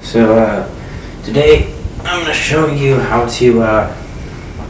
So today I'm going to show you how to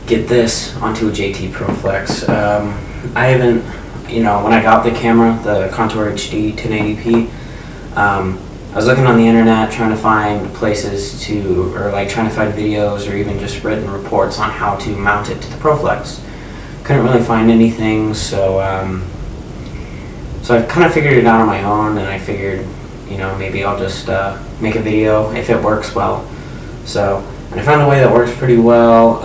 get this onto a JT ProFlex. I haven't, when I got the camera, the Contour HD 1080p, I was looking on the internet trying to find places to, or like trying to find videos or even just written reports on how to mount it to the ProFlex. Couldn't really find anything, so I kind of figured it out on my own, and I figured, maybe I'll just make a video if it works well. And I found a way that works pretty well.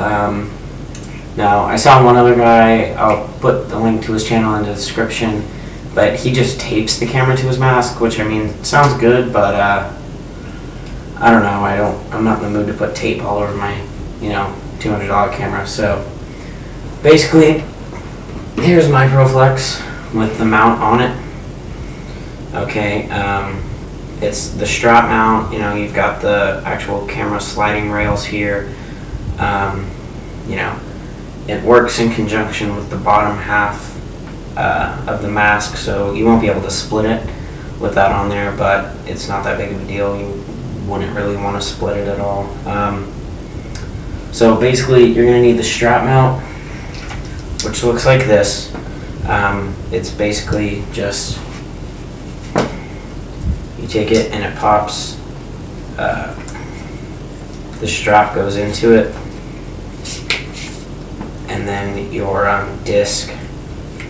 Now, I saw one other guy, I'll put the link to his channel in the description, but he just tapes the camera to his mask, which, sounds good, but I don't know, I'm not in the mood to put tape all over my, $200 camera. So basically, here's my ProFlex with the mount on it. Okay, it's the strap mount. You've got the actual camera sliding rails here. It works in conjunction with the bottom half of the mask, so you won't be able to split it with that on there, but it's not that big of a deal. You wouldn't really want to split it at all. So basically, you're going to need the strap mount, which looks like this. It's basically just, you take it and it pops, the strap goes into it, and then your disc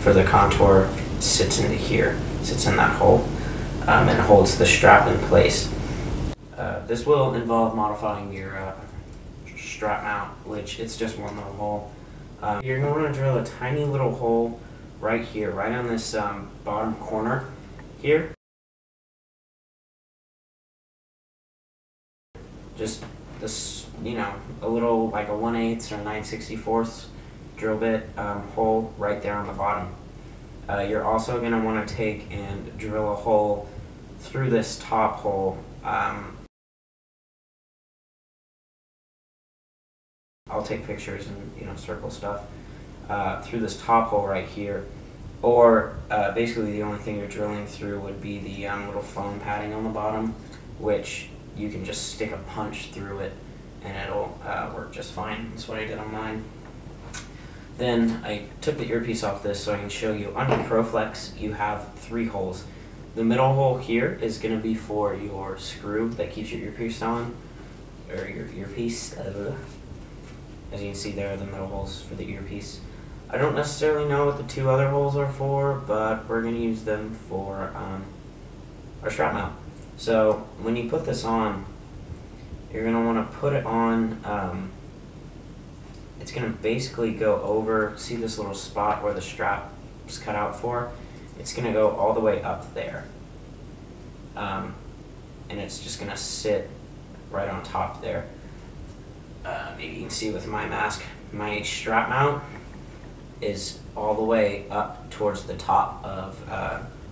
for the Contour sits into here, sits in that hole, and holds the strap in place. This will involve modifying your strap mount, which it's just one little hole. You're going to want to drill a tiny little hole right here, right on this bottom corner here. Just this, a little, like a 1/8 or 9/64 drill bit hole right there on the bottom. You're also going to want to take and drill a hole through this top hole. I'll take pictures and circle stuff through this top hole right here, or basically the only thing you're drilling through would be the little foam padding on the bottom, which you can just stick a punch through it and it'll work just fine. That's what I did on mine. Then I took the earpiece off this so I can show you. On the ProFlex, you have 3 holes. The middle hole here is going to be for your screw that keeps your earpiece on, or your earpiece. As you can see, there are the middle holes for the earpiece. I don't necessarily know what the 2 other holes are for, but we're going to use them for our strap mount. So when you put this on, you're going to want to put it on, it's going to basically go over, see this little spot where the strap's cut out for? It's going to go all the way up there. And it's just going to sit right on top there. Maybe you can see with my mask, my strap mount is all the way up towards the top of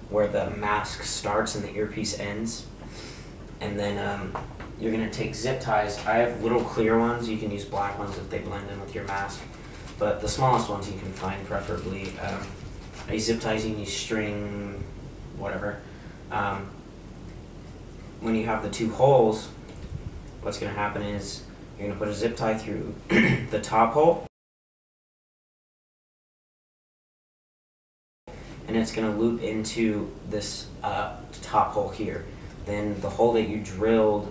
where the mask starts and the earpiece ends. And then you're going to take zip ties. I have little clear ones. You can use black ones if they blend in with your mask. But the smallest ones you can find, preferably. I use zip ties, you can use string, whatever. When you have the 2 holes, what's going to happen is you're going to put a zip tie through the top hole, and it's going to loop into this top hole here. Then the hole that you drilled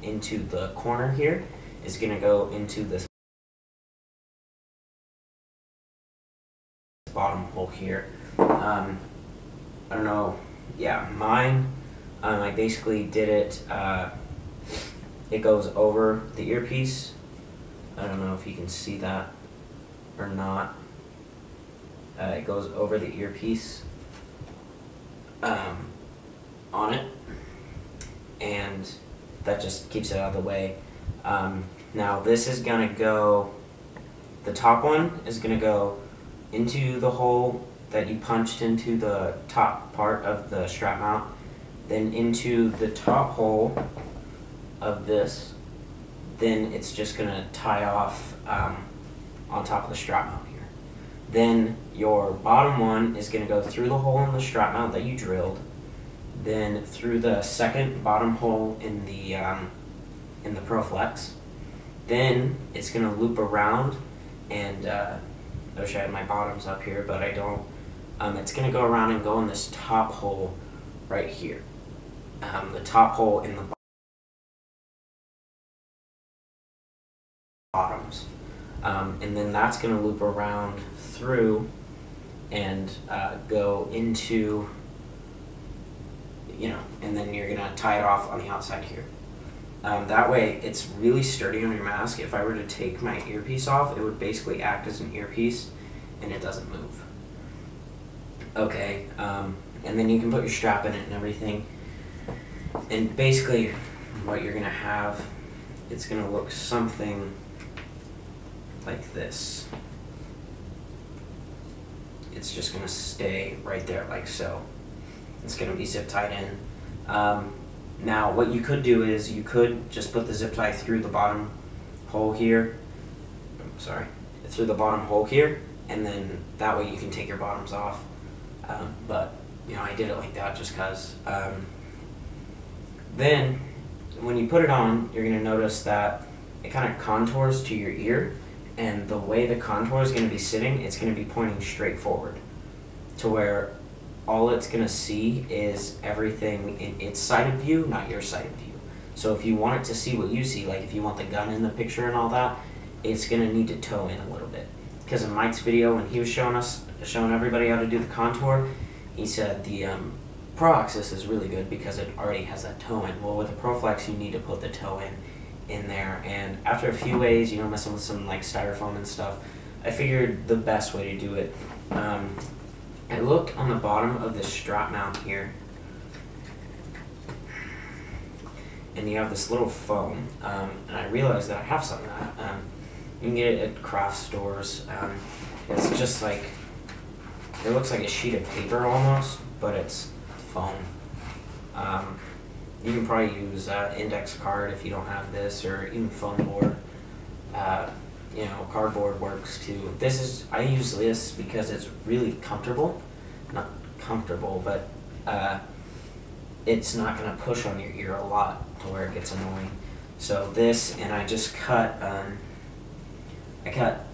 into the corner here is going to go into this bottom hole here. I don't know, yeah, mine, I basically did it, it goes over the earpiece. I don't know if you can see that or not. It goes over the earpiece on it, and that just keeps it out of the way. Now this is going to go, the top one is going to go into the hole that you punched into the top part of the strap mount, then into the top hole of this, then it's just going to tie off on top of the strap mount here. Then your bottom one is going to go through the hole in the strap mount that you drilled, then through the second bottom hole in the ProFlex. Then it's going to loop around, and I wish I had my bottoms up here, but I don't. It's going to go around and go in this top hole right here. The top hole in the bottoms. And then that's going to loop around through and go into, and then you're going to tie it off on the outside here. That way it's really sturdy on your mask. If I were to take my earpiece off, it would basically act as an earpiece and it doesn't move. Okay, and then you can put your strap in it and everything. And basically what you're going to have, it's going to look something like this. It's just going to stay right there like so. It's going to be zip tied in. Now what you could do is you could just put the zip tie through the bottom hole here. Through the bottom hole here, and then that way you can take your bottoms off. But I did it like that just cause. Then when you put it on, you're going to notice that it kind of contours to your ear, and the way the contour is going to be sitting, it's going to be pointing straight forward to where all it's going to see is everything in its side of view, not your side of view. So if you want it to see what you see, like if you want the gun in the picture and all that, it's going to need to toe in a little bit. Because in Mike's video, when he was showing everybody how to do the contour, he said the Pro Axis is really good because it already has that toe in. Well, with the ProFlex, you need to put the toe in there. And after a few ways, messing with some like styrofoam and stuff, I figured the best way to do it. I looked on the bottom of this strap mount here, and you have this little foam, and I realized that I have some of that. You can get it at craft stores. It's just like, it looks like a sheet of paper almost, but it's foam. You can probably use index card if you don't have this, or even foam board. Cardboard works too. I use this because it's really comfortable. Not comfortable, but it's not going to push on your ear a lot to where it gets annoying. So this, and I just cut, I cut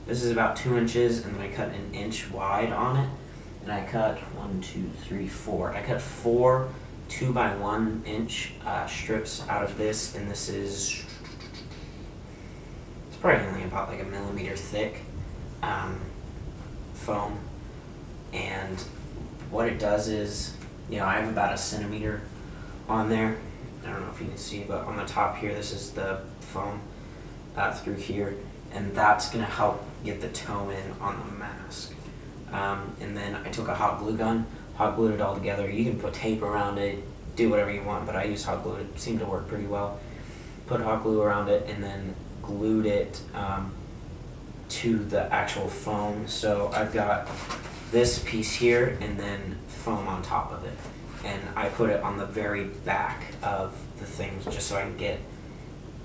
this is about 2 inches, and then I cut 1 inch wide on it. And I cut 1, 2, 3, 4. I cut 4 2x1 inch strips out of this, and this is probably only about like 1 millimeter thick foam. And what it does is, I have about 1 centimeter on there. I don't know if you can see, but on the top here, this is the foam through here, and that's going to help get the toe in on the mask. And then I took a hot glue gun, hot glued it all together. You can put tape around it, do whatever you want, but I use hot glue. It seemed to work pretty well. Put hot glue around it, and then glued it to the actual foam. So I've got this piece here and then foam on top of it, and I put it on the very back of the thing just so I can get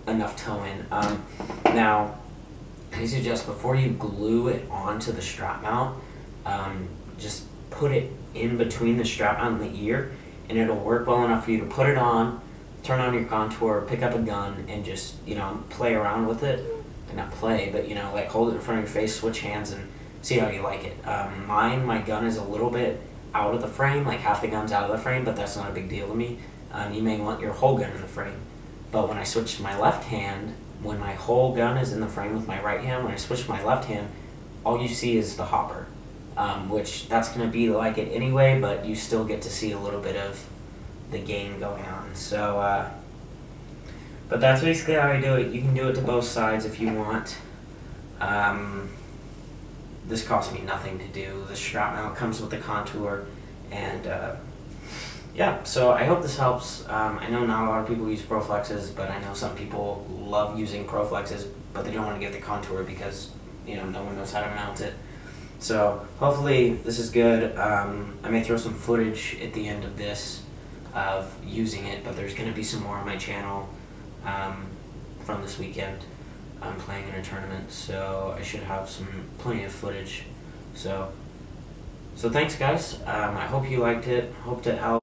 enough toe in. Now I suggest before you glue it onto the strap mount, just put it in between the strap mount and the ear, and it'll work well enough for you to put it on, turn on your contour, pick up a gun, and just, play around with it. And not play, but, like hold it in front of your face, switch hands, and see how you like it. My gun is a little bit out of the frame, like half the gun's out of the frame, but that's not a big deal to me. You may want your whole gun in the frame. But when I switch to my left hand, when my whole gun is in the frame with my right hand, when I switch to my left hand, all you see is the hopper. Which that's going to be like it anyway, but you still get to see a little bit of the game going on. So, but that's basically how I do it. You can do it to both sides if you want. This cost me nothing to do. The strap mount comes with the contour, and yeah, so I hope this helps. I know not a lot of people use ProFlexes, but I know some people love using ProFlexes, but they don't want to get the contour because, no one knows how to mount it. So hopefully this is good. I may throw some footage at the end of this of using it, but there's going to be some more on my channel from this weekend. I'm playing in a tournament, so I should have plenty of footage. So So thanks guys, I hope you liked it, hope to help.